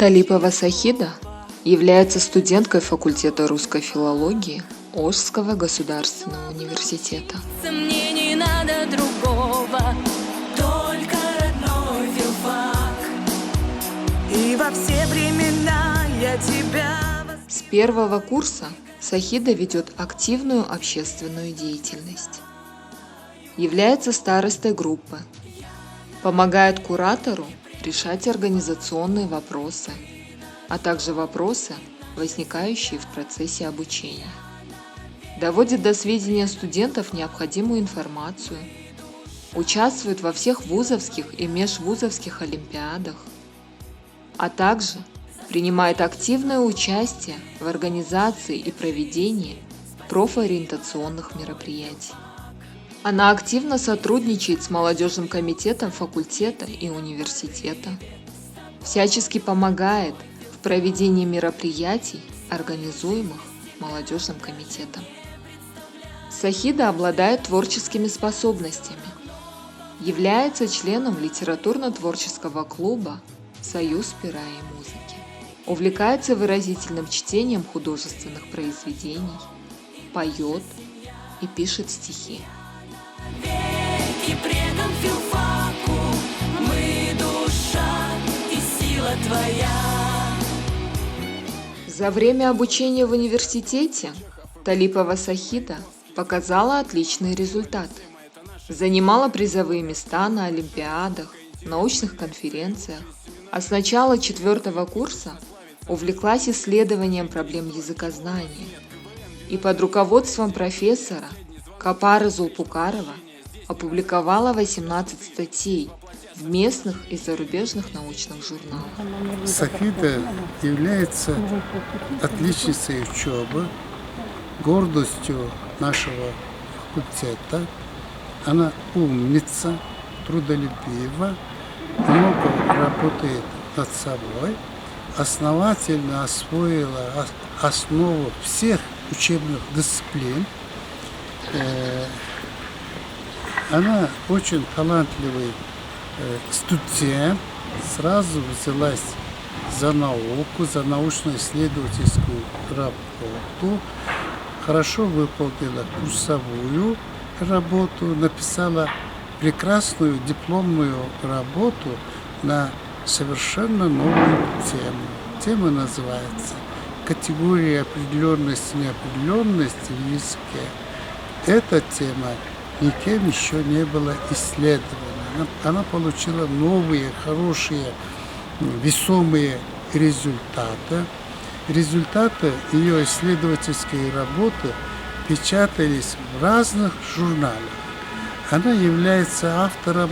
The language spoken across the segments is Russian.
Талипова Сахида является студенткой факультета русской филологии Ожского государственного университета. Мне не надо другого, только родной филфак. И во все времена я тебя... С первого курса Сахида ведет активную общественную деятельность. Является старостой группы. Помогает куратору решать организационные вопросы, а также вопросы, возникающие в процессе обучения. Доводит до сведения студентов необходимую информацию, участвует во всех вузовских и межвузовских олимпиадах, а также принимает активное участие в организации и проведении профориентационных мероприятий. Она активно сотрудничает с молодежным комитетом факультета и университета, всячески помогает в проведении мероприятий, организуемых молодежным комитетом. Сахида обладает творческими способностями, является членом литературно-творческого клуба «Союз пера и музыки», увлекается выразительным чтением художественных произведений, поет и пишет стихи. И предан филфаку, мы душа и сила твоя. За время обучения в университете Талипова Сахида показала отличные результаты. Занимала призовые места на олимпиадах, научных конференциях, а с начала 4 курса увлеклась исследованием проблем языкознания и под руководством профессора Капары Зулпукарова опубликовала 18 статей в местных и зарубежных научных журналах. Сахида является отличницей учебы, гордостью нашего факультета. Она умница, трудолюбива, много работает над собой, основательно освоила основу всех учебных дисциплин. Она очень талантливый студент, сразу взялась за науку, за научно-исследовательскую работу, хорошо выполнила курсовую работу, написала прекрасную дипломную работу на совершенно новую тему. Тема называется «Категория определенности и неопределенности в языке». Эта тема никем еще не была исследована. Она получила новые, хорошие, весомые результаты. Результаты ее исследовательской работы печатались в разных журналах. Она является автором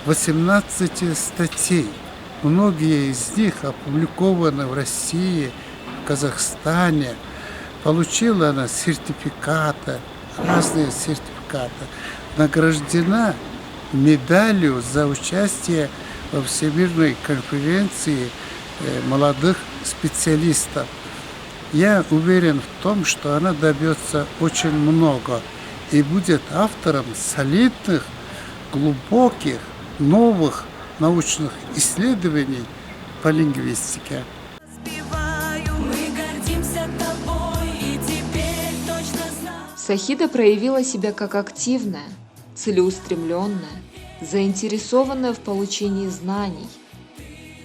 18 статей. Многие из них опубликованы в России, в Казахстане. Получила она сертификаты, разные сертификаты. Награждена медалью за участие во Всемирной конференции молодых специалистов. Я уверен в том, что она добьется очень много и будет автором солидных, глубоких, новых научных исследований по лингвистике. Сахида проявила себя как активная, целеустремленная, заинтересованная в получении знаний,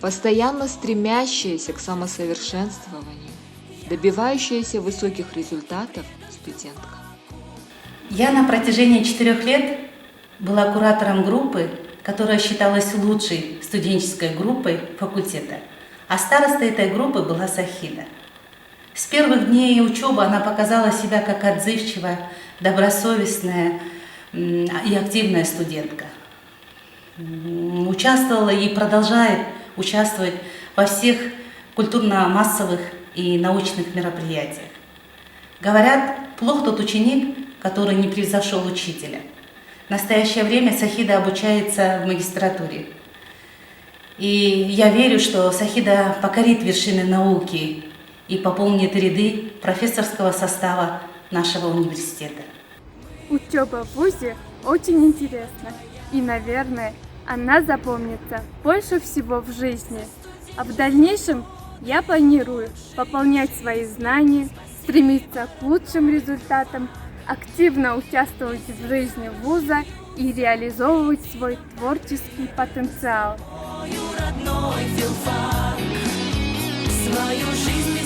постоянно стремящаяся к самосовершенствованию, добивающаяся высоких результатов студентка. Я на протяжении 4 лет была куратором группы, которая считалась лучшей студенческой группой факультета, а старостой этой группы была Сахида. С первых дней учебы она показала себя как отзывчивая, добросовестная и активная студентка. Участвовала и продолжает участвовать во всех культурно-массовых и научных мероприятиях. Говорят, плох тот ученик, который не превзошел учителя. В настоящее время Сахида обучается в магистратуре. И я верю, что Сахида покорит вершины науки и пополнит ряды профессорского состава нашего университета. Учеба в ВУЗе очень интересна, и, наверное, она запомнится больше всего в жизни. А в дальнейшем я планирую пополнять свои знания, стремиться к лучшим результатам, активно участвовать в жизни вуза и реализовывать свой творческий потенциал. Родной филфак, свою жизнь